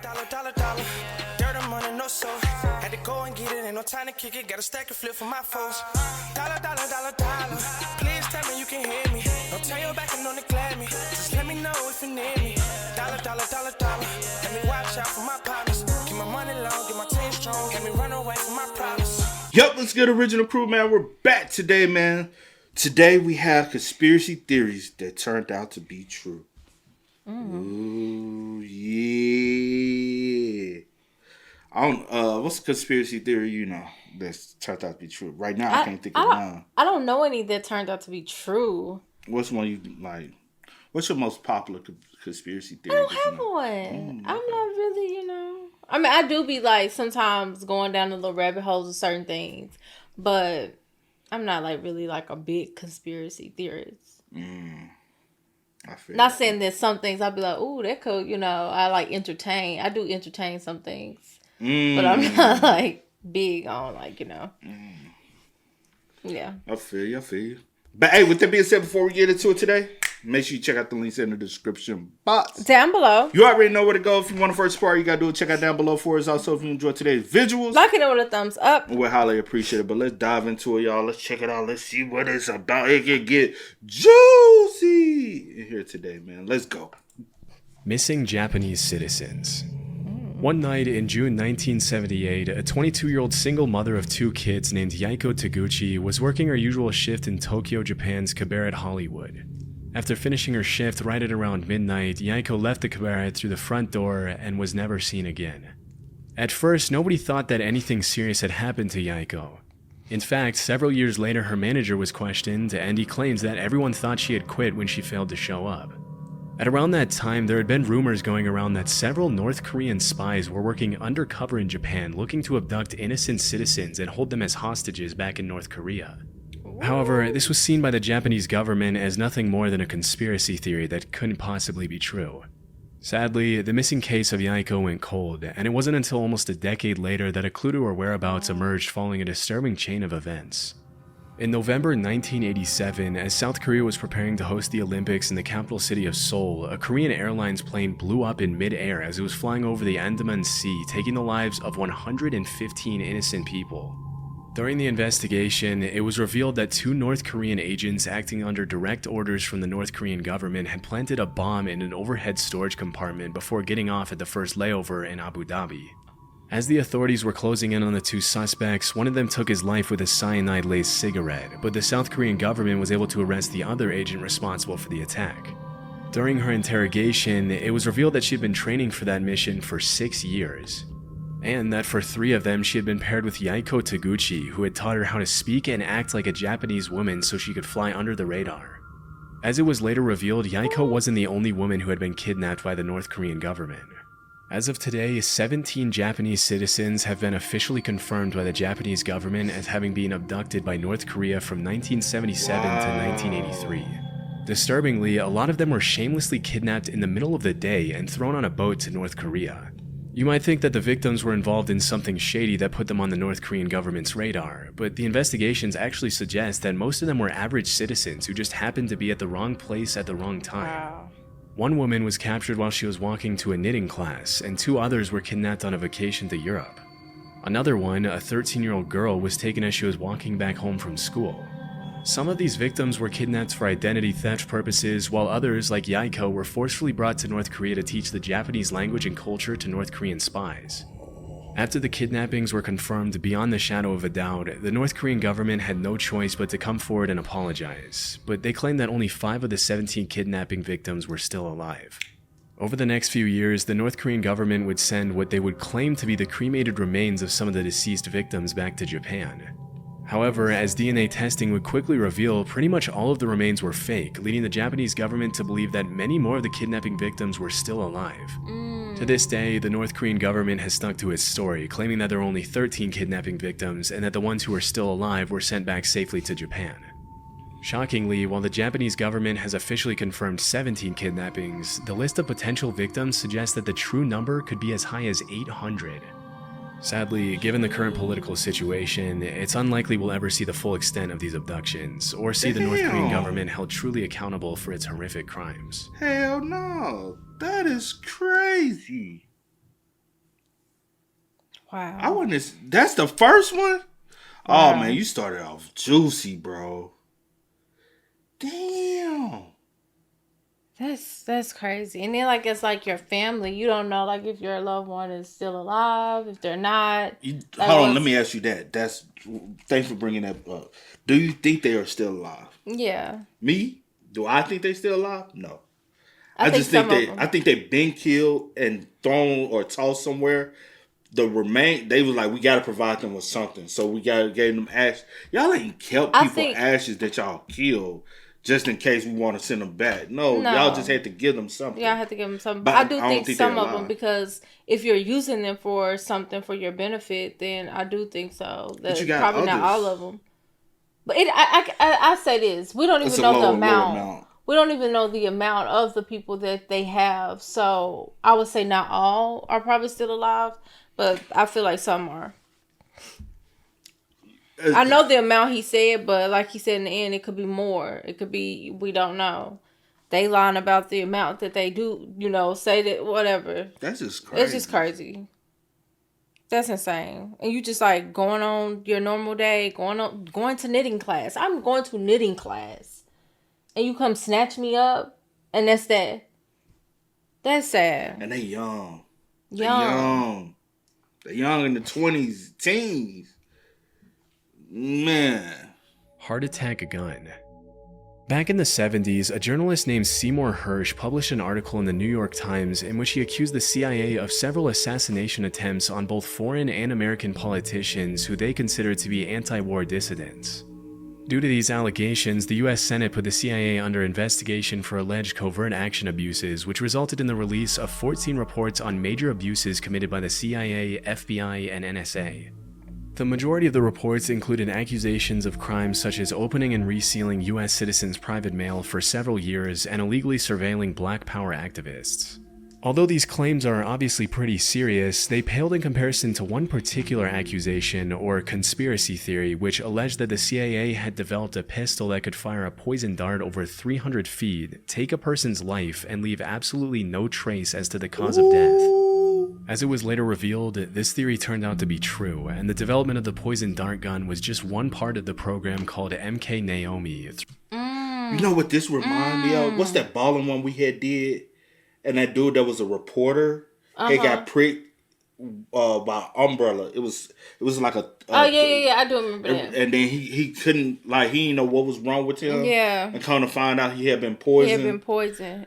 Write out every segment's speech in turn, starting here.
Dollar. Dirt and money, no soul. Had to go and get it, ain't no time to kick it. Got a stack of flip for my foes. Dollar. Please tell me you can hear me. Don't turn your back and don't neglect me. Just let me know if you need me. Dollar. Let me watch out for my partners. Keep my money long, get my team strong. Let me run away from my problems. Yup, let's get original crew, man. We're back today, man. Today we have conspiracy theories that turned out to be true. Ooh, yeah. What's a conspiracy theory, that's turned out to be true? Right now, I can't think of none. I don't know any that turned out to be true. What's one you like? What's your most popular conspiracy theory? I don't have one. I'm not really, I mean, I do be like sometimes going down the little rabbit holes of certain things, but I'm not like really like a big conspiracy theorist. I feel not saying that some things I'll be like, ooh, that cool, I like entertain. I do entertain some things. But I'm not like big on yeah. I feel you. But hey, with that being said, before we get into it today, make sure you check out the links in the description box. Down below. You already know where to go. If you want to first part, you got to do it. Check out down below for us. Also, if you enjoyed today's visuals, like it with a thumbs up. We'll highly appreciate it. But let's dive into it, y'all. Let's check it out. Let's see what it's about. It can get juicy in here today, man. Let's go. Missing Japanese citizens. One night in June 1978, a 22-year-old single mother of two kids named Yaiko Taguchi was working her usual shift in Tokyo, Japan's cabaret Hollywood. After finishing her shift right at around midnight, Yaiko left the cabaret through the front door and was never seen again. At first, nobody thought that anything serious had happened to Yaiko. In fact, several years later, her manager was questioned, and he claims that everyone thought she had quit when she failed to show up. At around that time, there had been rumors going around that several North Korean spies were working undercover in Japan looking to abduct innocent citizens and hold them as hostages back in North Korea. However, this was seen by the Japanese government as nothing more than a conspiracy theory that couldn't possibly be true. Sadly, the missing case of Yaiko went cold, and it wasn't until almost a decade later that a clue to her whereabouts emerged following a disturbing chain of events. In November 1987, as South Korea was preparing to host the Olympics in the capital city of Seoul, a Korean Airlines plane blew up in mid-air as it was flying over the Andaman Sea, taking the lives of 115 innocent people. During the investigation, it was revealed that two North Korean agents acting under direct orders from the North Korean government had planted a bomb in an overhead storage compartment before getting off at the first layover in Abu Dhabi. As the authorities were closing in on the two suspects, one of them took his life with a cyanide-laced cigarette, but the South Korean government was able to arrest the other agent responsible for the attack. During her interrogation, it was revealed that she had been training for that mission for 6 years, and that for 3 of them she had been paired with Yaiko Taguchi, who had taught her how to speak and act like a Japanese woman so she could fly under the radar. As it was later revealed, Yaiko wasn't the only woman who had been kidnapped by the North Korean government. As of today, 17 Japanese citizens have been officially confirmed by the Japanese government as having been abducted by North Korea from 1977 to 1983. Disturbingly, a lot of them were shamelessly kidnapped in the middle of the day and thrown on a boat to North Korea. You might think that the victims were involved in something shady that put them on the North Korean government's radar, but the investigations actually suggest that most of them were average citizens who just happened to be at the wrong place at the wrong time. Wow. One woman was captured while she was walking to a knitting class, and 2 others were kidnapped on a vacation to Europe. Another one, a 13-year-old girl, was taken as she was walking back home from school. Some of these victims were kidnapped for identity theft purposes, while others, like Yaiko, were forcefully brought to North Korea to teach the Japanese language and culture to North Korean spies. After the kidnappings were confirmed beyond the shadow of a doubt, the North Korean government had no choice but to come forward and apologize, but they claimed that only 5 of the 17 kidnapping victims were still alive. Over the next few years, the North Korean government would send what they would claim to be the cremated remains of some of the deceased victims back to Japan. However, as DNA testing would quickly reveal, pretty much all of the remains were fake, leading the Japanese government to believe that many more of the kidnapping victims were still alive. To this day, the North Korean government has stuck to its story, claiming that there were only 13 kidnapping victims and that the ones who were still alive were sent back safely to Japan. Shockingly, while the Japanese government has officially confirmed 17 kidnappings, the list of potential victims suggests that the true number could be as high as 800. Sadly, given the current political situation, it's unlikely we'll ever see the full extent of these abductions, or see the North Korean government held truly accountable for its horrific crimes. Hell no, that is crazy. Wow. That's the first one? Wow. Oh, man, you started off juicy, bro. Damn. That's crazy. And then like it's like your family. You don't know like if your loved one is still alive, if they're not. Hold on, let me ask you that. Thanks for bringing that up. Do you think they are still alive? Yeah. Me? Do I think they still alive? No. I just think they've been killed and thrown or tossed somewhere. They was like, we gotta provide them with something. So we gotta give them ashes. Y'all ain't kept people ashes that y'all killed just in case we want to send them back. No, y'all just had to give them something. Yeah, I had to give them something. But I do think some of them, because if you're using them for something for your benefit, then I do think so. That's probably not all of them. But I say this: we don't even know the amount. We don't even know the amount of the people that they have. So I would say not all are probably still alive, but I feel like some are. I know the amount he said, but like he said in the end, it could be more. It could be, we don't know. They lying about the amount that they do, say that, whatever. That's just crazy. It's just crazy. That's insane. And you just like going on your normal day, going to knitting class. I'm going to knitting class. And you come snatch me up, and that's that. That's sad. And they young. They young in the 20s, teens. Man. Heart attack a gun. Back in the 70s, a journalist named Seymour Hersh published an article in the New York Times in which he accused the CIA of several assassination attempts on both foreign and American politicians who they considered to be anti-war dissidents. Due to these allegations, the US Senate put the CIA under investigation for alleged covert action abuses, which resulted in the release of 14 reports on major abuses committed by the CIA, FBI, and NSA. The majority of the reports included accusations of crimes such as opening and resealing US citizens' private mail for several years and illegally surveilling Black Power activists. Although these claims are obviously pretty serious, they paled in comparison to one particular accusation, or conspiracy theory, which alleged that the CIA had developed a pistol that could fire a poison dart over 300 feet, take a person's life, and leave absolutely no trace as to the cause of death. As it was later revealed, this theory turned out to be true, and the development of the poison dart gun was just one part of the program called MK Naomi. You know what this reminded me of? What's that balling one we had did? And that dude that was a reporter, he got pricked by umbrella. It was like a yeah, I do remember that. And then he couldn't, like, he didn't know what was wrong with him. Yeah. And kind of find out he had been poisoned.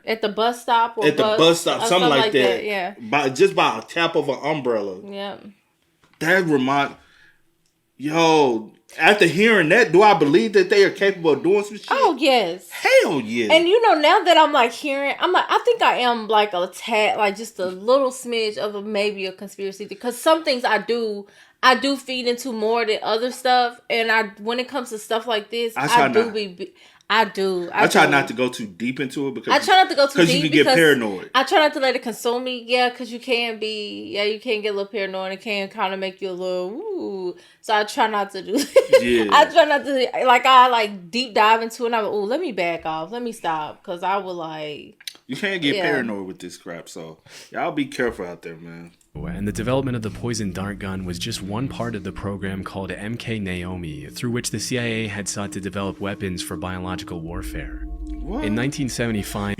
At the bus stop or something like that. Yeah. By a tap of an umbrella. Yeah. That after hearing that, do I believe that they are capable of doing some shit? Oh, yes. Hell yeah. And now that I'm like hearing, I think I am like a tad, like just a little smidge of maybe a conspiracy, because some things I do feed into more than other stuff. And when it comes to stuff like this, I try not to go too deep into it, because I try not to go too deep because you can get paranoid. I try not to let it consume me. Yeah, because you can get a little paranoid. It can kind of make you a little ooh. So I try not to do that. Yeah. I try not to I deep dive into it. And I'm like, ooh, let me back off. Let me stop, because I will You can't get paranoid with this crap. So y'all be careful out there, man. And the development of the poison dart gun was just one part of the program called MK Naomi, through which the CIA had sought to develop weapons for biological warfare. What? In 1975...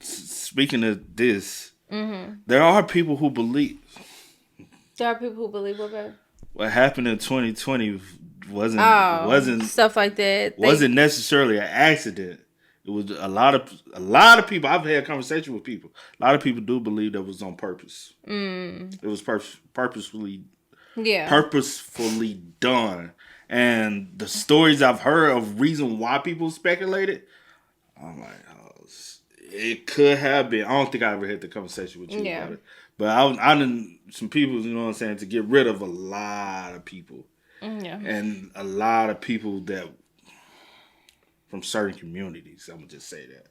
Speaking of this, there are people who believe... There are people who believe what happened in 2020 wasn't stuff like that. Wasn't necessarily an accident. It was a lot of people. I've had a conversation with people. A lot of people do believe that was on purpose. It was purposefully done. And the stories I've heard of reason why people speculated, I'm like, it could have been. I don't think I ever had the conversation with you about it. But I done some people, you know what I'm saying, to get rid of a lot of people. And a lot of people that from certain communities. I'm going to just say that.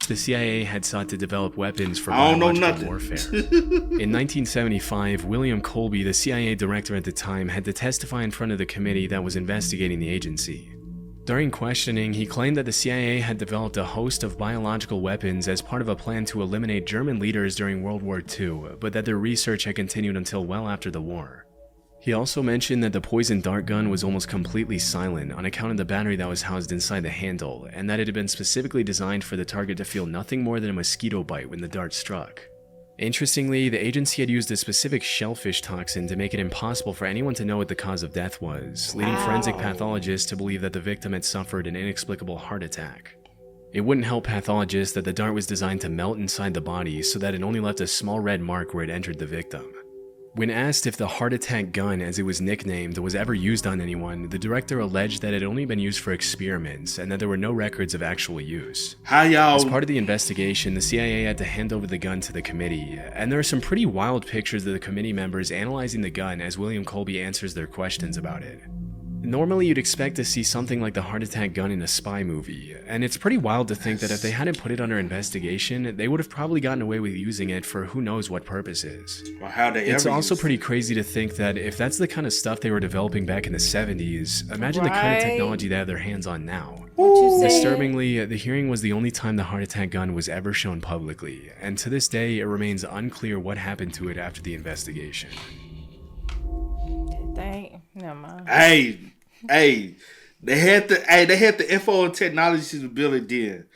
The CIA had sought to develop weapons for biological warfare. In 1975, William Colby, the CIA director at the time, had to testify in front of the committee that was investigating the agency. During questioning, he claimed that the CIA had developed a host of biological weapons as part of a plan to eliminate German leaders during World War II, but that their research had continued until well after the war. He also mentioned that the poison dart gun was almost completely silent on account of the battery that was housed inside the handle, and that it had been specifically designed for the target to feel nothing more than a mosquito bite when the dart struck. Interestingly, the agency had used a specific shellfish toxin to make it impossible for anyone to know what the cause of death was, leading forensic pathologists to believe that the victim had suffered an inexplicable heart attack. It wouldn't help pathologists that the dart was designed to melt inside the body so that it only left a small red mark where it entered the victim. When asked if the heart attack gun, as it was nicknamed, was ever used on anyone, the director alleged that it had only been used for experiments and that there were no records of actual use. As part of the investigation, the CIA had to hand over the gun to the committee, and there are some pretty wild pictures of the committee members analyzing the gun as William Colby answers their questions about it. Normally, you'd expect to see something like the heart attack gun in a spy movie, and it's pretty wild to think that if they hadn't put it under investigation, they would have probably gotten away with using it for who knows what purposes. It's also pretty crazy to think that if that's the kind of stuff they were developing back in the 70s, imagine the kind of technology they have their hands on now. Disturbingly, the hearing was the only time the heart attack gun was ever shown publicly, and to this day, it remains unclear what happened to it after the investigation. Never mind. Hey, they had the info and technology to build it then.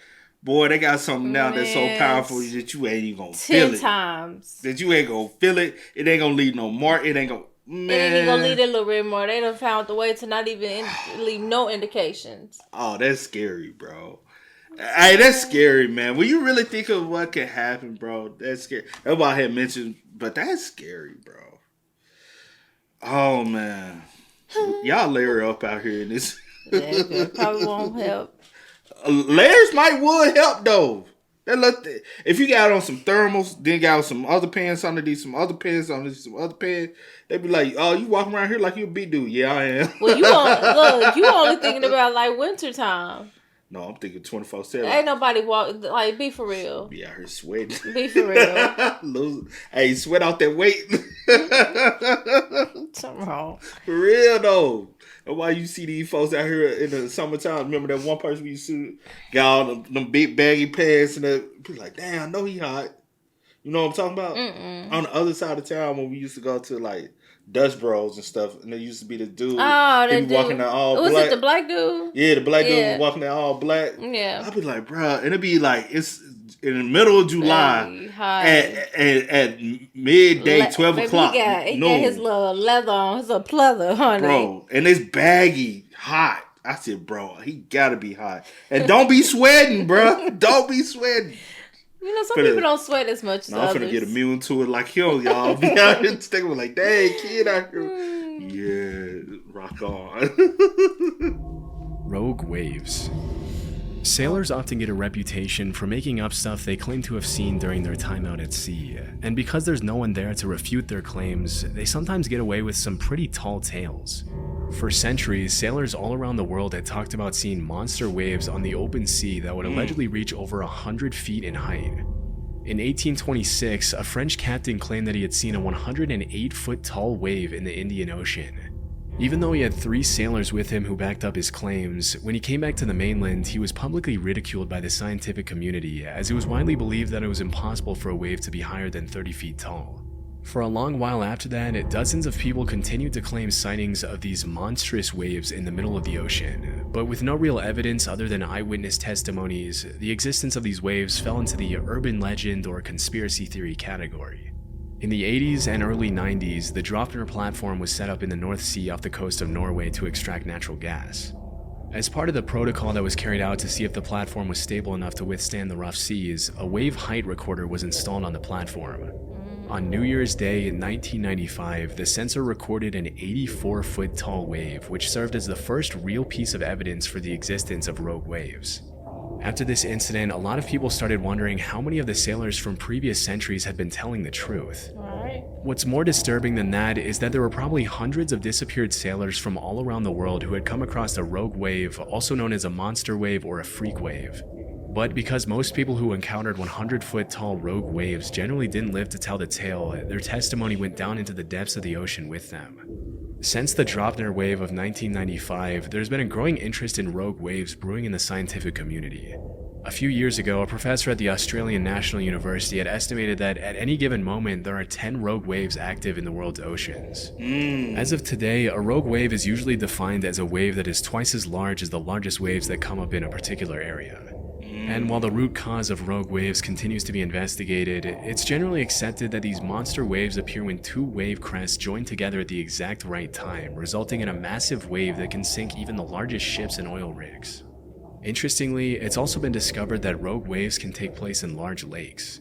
Boy, they got something now that's so powerful that you ain't even gonna feel it. 10 times. That you ain't gonna feel it. It ain't gonna leave no mark. It ain't gonna. Man. It ain't even gonna leave a little bit more. They done found the way to not even leave no indications. Oh, that's scary, bro. Hey, that's scary, man. When you really think of what can happen, bro, that's scary. That's why I had mentioned, but that's scary, bro. Oh, man. Y'all layer up out here in this. Yeah, it probably won't help. Layers would help, though. If you got on some thermals, then got on some other pants underneath, some other pants underneath, some other pants, they be like, oh, you walking around here like you a big dude. Yeah, I am. Well, you only thinking about like winter time. No, I'm thinking 24/7. Ain't nobody like, be for real. Be out here sweating. Be for real. Hey, sweat out that weight. Something wrong. For real, though. That's why you see these folks out here in the summertime. Remember that one person we used to got all them big baggy pants and that people like, damn, I know he hot. You know what I'm talking about? On the other side of town when we used to go to like Dutch Bros and stuff, and there used to be the dude. Oh, that dude. Walking out all was black. It the black dude? Yeah, the black dude walking out all black. Yeah. I'd be like, bro, and it'd be like, it's in the middle of July at midday, 12 o'clock. He got his little leather on, his little pleather, honey. Bro, and it's baggy, hot. I said, bro, he gotta be hot. And don't be sweating, bro. Don't be sweating. You know, some people don't sweat as much as others. I'm finna get immune to it like him, y'all. Be out here thinking like, dang, kid out here. Yeah, rock on. Rogue waves. Sailors often get a reputation for making up stuff they claim to have seen during their time out at sea, and because there's no one there to refute their claims, they sometimes get away with some pretty tall tales. For centuries, sailors all around the world had talked about seeing monster waves on the open sea that would allegedly reach over 100 feet in height. In 1826, a French captain claimed that he had seen a 108-foot tall wave in the Indian Ocean. Even though he had 3 sailors with him who backed up his claims, when he came back to the mainland, he was publicly ridiculed by the scientific community, as it was widely believed that it was impossible for a wave to be higher than 30 feet tall. For a long while after that, dozens of people continued to claim sightings of these monstrous waves in the middle of the ocean, but with no real evidence other than eyewitness testimonies, the existence of these waves fell into the urban legend or conspiracy theory category. In the 80s and early 90s, the Draupner platform was set up in the North Sea off the coast of Norway to extract natural gas. As part of the protocol that was carried out to see if the platform was stable enough to withstand the rough seas, a wave height recorder was installed on the platform. On New Year's Day in 1995, the sensor recorded an 84-foot tall wave, which served as the first real piece of evidence for the existence of rogue waves. After this incident, a lot of people started wondering how many of the sailors from previous centuries had been telling the truth. Right. What's more disturbing than that is that there were probably hundreds of disappeared sailors from all around the world who had come across a rogue wave, also known as a monster wave or a freak wave. But because most people who encountered 100-foot tall rogue waves generally didn't live to tell the tale, their testimony went down into the depths of the ocean with them. Since the Dropner wave of 1995, there's been a growing interest in rogue waves brewing in the scientific community. A few years ago, a professor at the Australian National University had estimated that at any given moment, there are 10 rogue waves active in the world's oceans. As of today, a rogue wave is usually defined as a wave that is twice as large as the largest waves that come up in a particular area. And while the root cause of rogue waves continues to be investigated, it's generally accepted that these monster waves appear when two wave crests join together at the exact right time, resulting in a massive wave that can sink even the largest ships and oil rigs. Interestingly, it's also been discovered that rogue waves can take place in large lakes.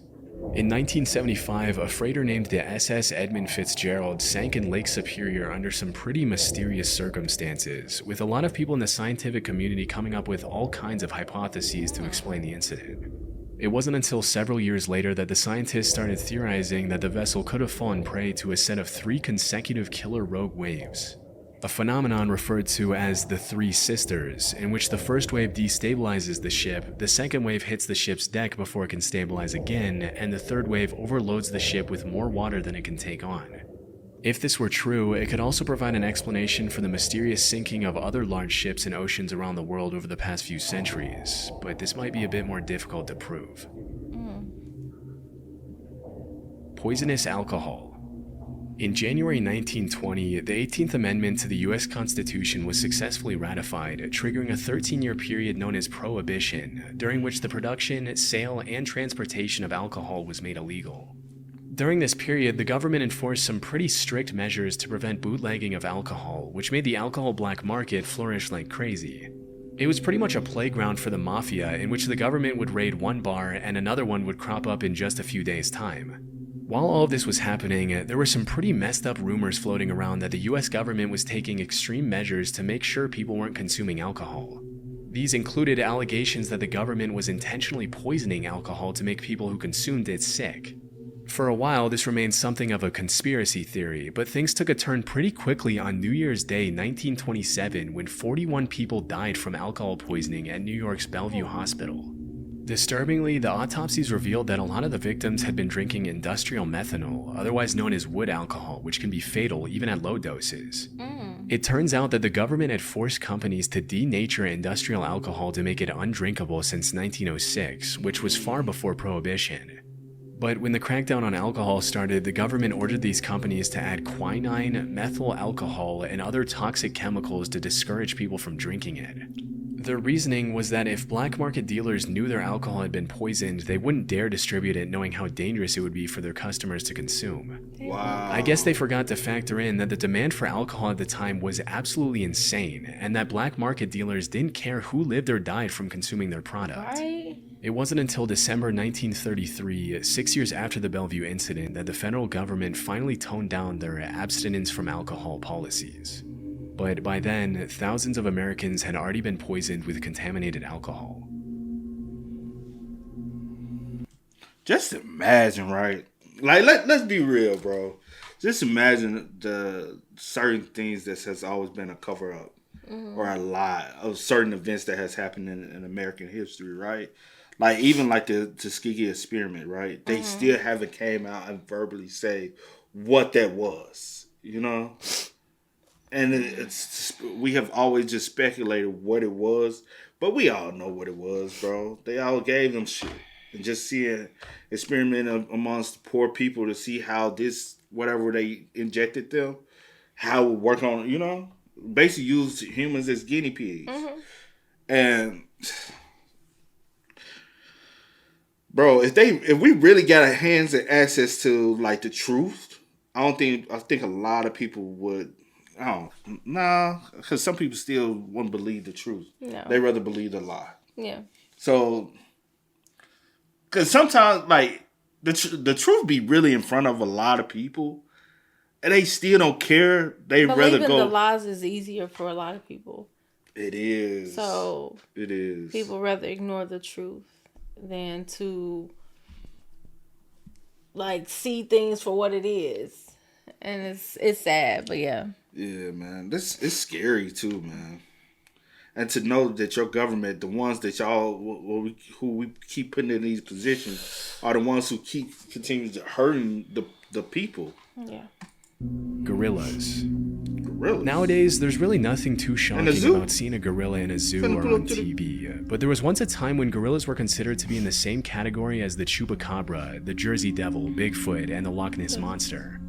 In 1975, a freighter named the SS Edmund Fitzgerald sank in Lake Superior under some pretty mysterious circumstances, with a lot of people in the scientific community coming up with all kinds of hypotheses to explain the incident. It wasn't until several years later that the scientists started theorizing that the vessel could have fallen prey to a set of 3 consecutive killer rogue waves. A phenomenon referred to as the Three Sisters, in which the first wave destabilizes the ship, the second wave hits the ship's deck before it can stabilize again, and the third wave overloads the ship with more water than it can take on. If this were true, it could also provide an explanation for the mysterious sinking of other large ships in oceans around the world over the past few centuries, but this might be a bit more difficult to prove. Poisonous alcohol. In January 1920, the 18th Amendment to the U.S. Constitution was successfully ratified, triggering a 13-year period known as Prohibition, during which the production, sale, and transportation of alcohol was made illegal. During this period, the government enforced some pretty strict measures to prevent bootlegging of alcohol, which made the alcohol black market flourish like crazy. It was pretty much a playground for the mafia, in which the government would raid one bar and another one would crop up in just a few days' time. While all of this was happening, there were some pretty messed up rumors floating around that the US government was taking extreme measures to make sure people weren't consuming alcohol. These included allegations that the government was intentionally poisoning alcohol to make people who consumed it sick. For a while, this remained something of a conspiracy theory, but things took a turn pretty quickly on New Year's Day 1927 when 41 people died from alcohol poisoning at New York's Bellevue Hospital. Disturbingly, the autopsies revealed that a lot of the victims had been drinking industrial methanol, otherwise known as wood alcohol, which can be fatal even at low doses. It turns out that the government had forced companies to denature industrial alcohol to make it undrinkable since 1906, which was far before Prohibition. But when the crackdown on alcohol started, the government ordered these companies to add quinine, methyl alcohol, and other toxic chemicals to discourage people from drinking it. Their reasoning was that if black market dealers knew their alcohol had been poisoned, they wouldn't dare distribute it knowing how dangerous it would be for their customers to consume. Wow. I guess they forgot to factor in that the demand for alcohol at the time was absolutely insane, and that black market dealers didn't care who lived or died from consuming their product. Right? It wasn't until December 1933, 6 years after the Bellevue incident, that the federal government finally toned down their abstinence from alcohol policies. But by then, thousands of Americans had already been poisoned with contaminated alcohol. Just imagine, right? Like, let's be real, bro. Just imagine the certain things that has always been a cover-up or a lie of certain events that has happened in American history, right? Like, even like the Tuskegee experiment, right? They still haven't came out and verbally say what that was, you know? And it's we have always just speculated what it was, but we all know what it was, bro. They all gave them shit. And just seeing experiment amongst poor people to see how this, whatever they injected them, how it would work on, you know? Basically use humans as guinea pigs. And bro, if we really got our hands and access to like the truth, I think a lot of people would. Because some people still wouldn't believe the truth. No. They rather believe the lie. Yeah. So, because sometimes like the truth be really in front of a lot of people, and they still don't care. They rather go. The lies is easier for a lot of people. It is. So it is. People rather ignore the truth than to like see things for what it is, and it's sad, but yeah. Yeah, man. It's scary too, man. And to know that your government, the ones that y'all who we keep putting in these positions, are the ones who continue to hurting the people. Yeah. Gorillas. Gorillas. Nowadays, there's really nothing too shocking about seeing a gorilla in a zoo Finna or pull on up to the- TV, but there was once a time when gorillas were considered to be in the same category as the chupacabra, the Jersey Devil, Bigfoot, and the Loch Ness Monster.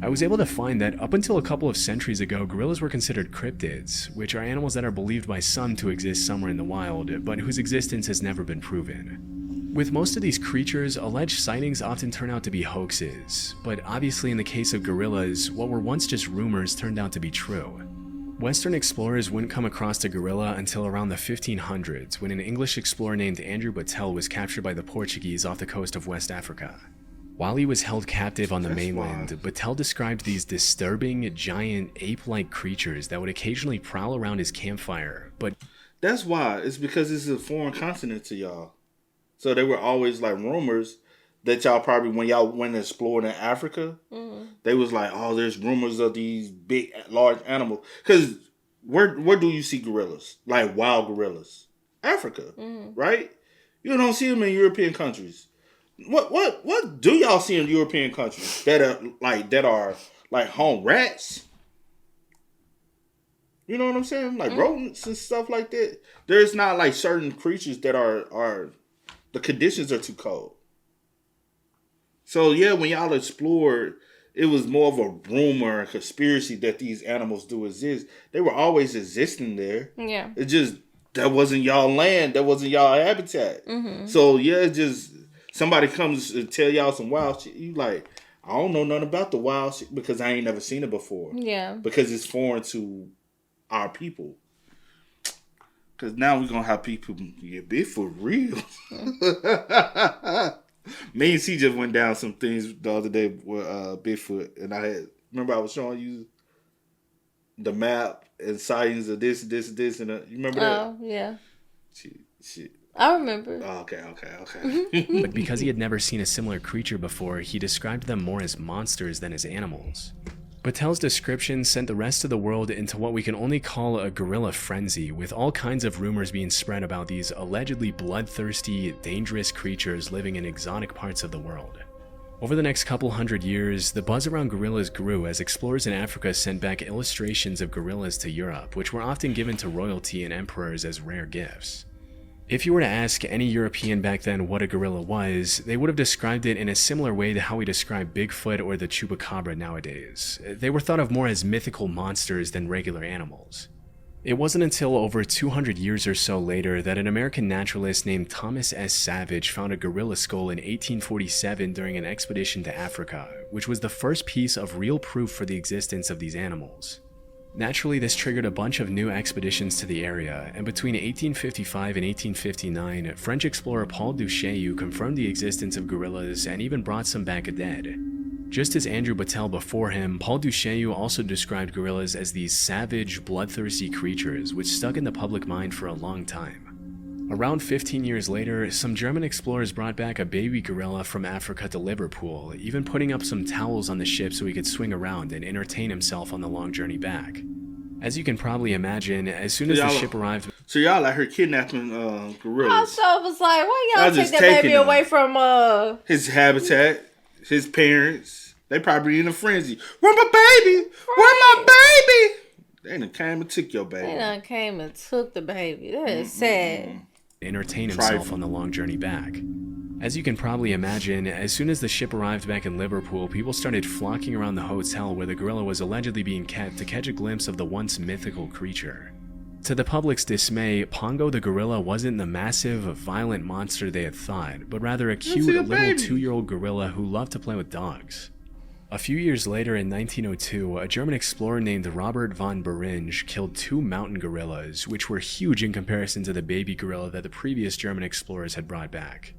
I was able to find that up until a couple of centuries ago, gorillas were considered cryptids, which are animals that are believed by some to exist somewhere in the wild, but whose existence has never been proven. With most of these creatures, alleged sightings often turn out to be hoaxes, but obviously in the case of gorillas, what were once just rumors turned out to be true. Western explorers wouldn't come across a gorilla until around the 1500s, when an English explorer named Andrew Batel was captured by the Portuguese off the coast of West Africa. While he was held captive on the mainland, Batel described these disturbing, giant, ape-like creatures that would occasionally prowl around his campfire, but... That's why. It's because it's a foreign continent to y'all. So they were always like rumors that y'all probably, when y'all went exploring in Africa, they was like, oh, there's rumors of these big, large animals. Because where do you see gorillas? Like wild gorillas? Africa, right? You don't see them in European countries. What do y'all see in European countries that are like home rats? You know what I'm saying? Like rodents and stuff like that. There's not like certain creatures that are the conditions are too cold. So yeah, when y'all explored, it was more of a rumor, a conspiracy that these animals do exist. They were always existing there. Yeah. It just that wasn't y'all land, that wasn't y'all habitat. So yeah, it just somebody comes and tell y'all some wild shit. You like, I don't know nothing about the wild shit because I ain't never seen it before. Yeah. Because it's foreign to our people. Because now we're going to have people get big for real. Me and C just went down some things the other day with Bigfoot. And remember I was showing you the map and sightings of this. And you remember that? Oh, yeah. Shit. I remember. Oh, okay. But because he had never seen a similar creature before, he described them more as monsters than as animals. Batel's description sent the rest of the world into what we can only call a gorilla frenzy, with all kinds of rumors being spread about these allegedly bloodthirsty, dangerous creatures living in exotic parts of the world. Over the next couple hundred years, the buzz around gorillas grew as explorers in Africa sent back illustrations of gorillas to Europe, which were often given to royalty and emperors as rare gifts. If you were to ask any European back then what a gorilla was, they would have described it in a similar way to how we describe Bigfoot or the chupacabra nowadays. They were thought of more as mythical monsters than regular animals. It wasn't until over 200 years or so later that an American naturalist named Thomas S. Savage found a gorilla skull in 1847 during an expedition to Africa, which was the first piece of real proof for the existence of these animals. Naturally, this triggered a bunch of new expeditions to the area, and between 1855 and 1859, French explorer Paul Duchaillu confirmed the existence of gorillas and even brought some back dead. Just as Andrew Batel before him, Paul Duchaillu also described gorillas as these savage, bloodthirsty creatures which stuck in the public mind for a long time. Around 15 years later, some German explorers brought back a baby gorilla from Africa to Liverpool, even putting up some towels on the ship so he could swing around and entertain himself on the long journey back. As you can probably imagine, as soon as the ship arrived... So y'all like her kidnapping gorillas. Also, I was like, why y'all Y'all take just that taking baby them. away from His habitat, his parents. They probably in a frenzy. Where my baby? Where my baby? They done came and took your baby. They done came and took the baby. That is sad. entertain himself on the long journey back. As you can probably imagine, as soon as the ship arrived back in Liverpool, people started flocking around the hotel where the gorilla was allegedly being kept to catch a glimpse of the once mythical creature. To the public's dismay, Pongo the gorilla wasn't the massive, violent monster they had thought, but rather a cute little 2-year-old gorilla who loved to play with dogs. A few years later in 1902, a German explorer named Robert von Beringe killed 2 mountain gorillas, which were huge in comparison to the baby gorilla that the previous German explorers had brought back.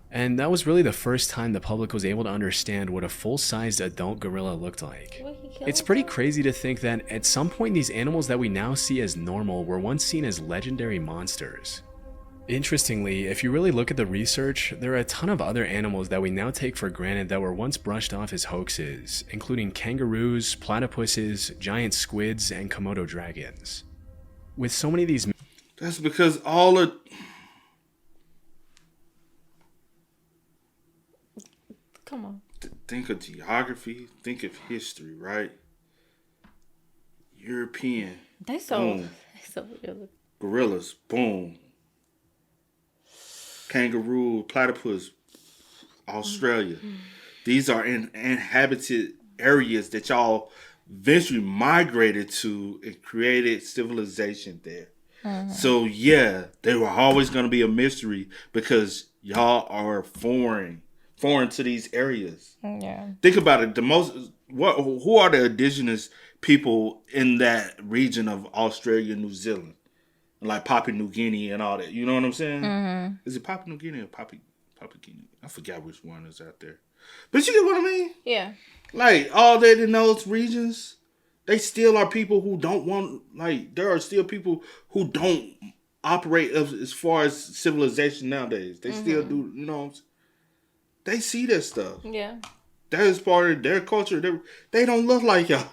And that was really the first time the public was able to understand what a full-sized adult gorilla looked like. It's pretty crazy to think that at some point these animals that we now see as normal were once seen as legendary monsters. Interestingly, if you really look at the research, there are a ton of other animals that we now take for granted that were once brushed off as hoaxes, including kangaroos, platypuses, giant squids, and Komodo dragons. With so many of these... That's because all of... Come on. Think of geography, think of history, right? European. They so Boom. real. Gorillas. Boom. Kangaroo, platypus, Australia. These are inhabited areas that y'all eventually migrated to and created civilization there. So yeah, they were always going to be a mystery because y'all are foreign to these areas. Yeah. Think about it. Who are the indigenous people in that region of Australia, New Zealand, like Papua New Guinea and all that? You know what I'm saying? Is it Papua New Guinea or Papua Guinea? I forgot which one is out there. But you get what I mean? Yeah. Like, all that in those regions, they still are people who don't want, like, there are still people who don't operate as far as civilization nowadays. They still do, you know, they see that stuff. Yeah. That is part of their culture. They don't look like y'all.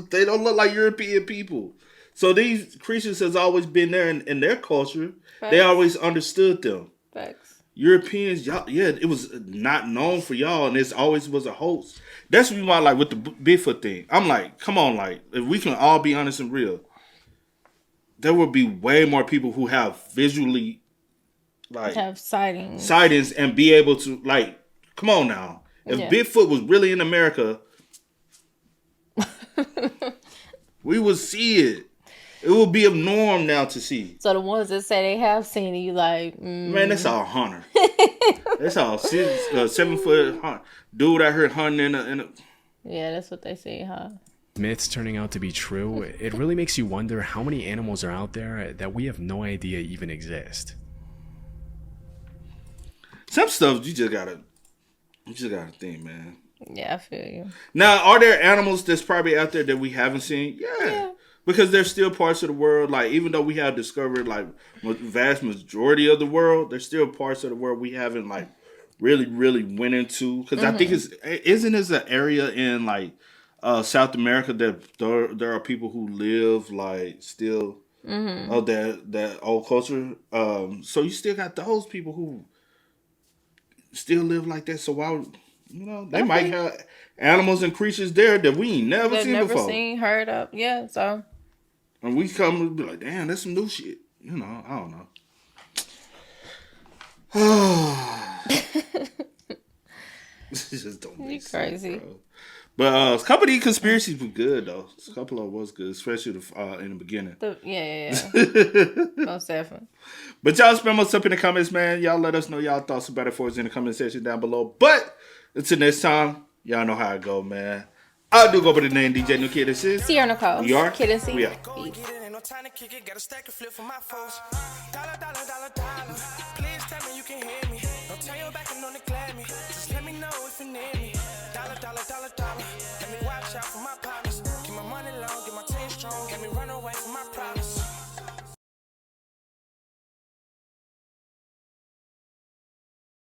They don't look like European people. So these creatures has always been there in their culture. Facts. They always understood them. Facts. Europeans, y'all, yeah, it was not known for y'all, and it always was a hoax. That's why, like, with the Bigfoot thing, I'm like, come on, like, if we can all be honest and real, there would be way more people who have visually, like, Have sightings and be able to, like, come on now. If Bigfoot was really in America, we would see it. It would be a norm now to see. So the ones that say they have seen it, you like, Man, that's all hunter. That's all 7 foot hunt. Dude out here hunting in a yeah, that's what they say, huh? Myths turning out to be true, it really makes you wonder how many animals are out there that we have no idea even exist. Some stuff you just gotta think, man. Yeah, I feel you. Now, are there animals that's probably out there that we haven't seen? Yeah. Because there's still parts of the world, like, even though we have discovered, like, vast majority of the world, there's still parts of the world we haven't, like, really went into. Because I think isn't this an area in, like, South America that there are people who live, like, still of that old culture. So you still got those people who still live like that. So why would, you know, they might have animals and creatures there that we ain't never seen before. Heard of. Yeah, so. And we come and be like, damn, that's some new shit. You know, I don't know. This just don't make sense, crazy. bro. But a couple of these conspiracies were good, though. A couple of them was good, especially in the beginning. Yeah. Most definitely. But y'all spam us up in the comments, man. Y'all let us know y'all thoughts about it for us in the comment section down below. But until next time, y'all know how it go, man. I do go by the name DJ New Kid. This is Sierra Nicole. We are Kid and C. We are. No time to kick it, got a stack of flip for my foes. Dollar. Please tell me you can hear me. Don't turn your back and don't neglect me. Just let me know if you need me. Dollar. Let me watch out for my partners.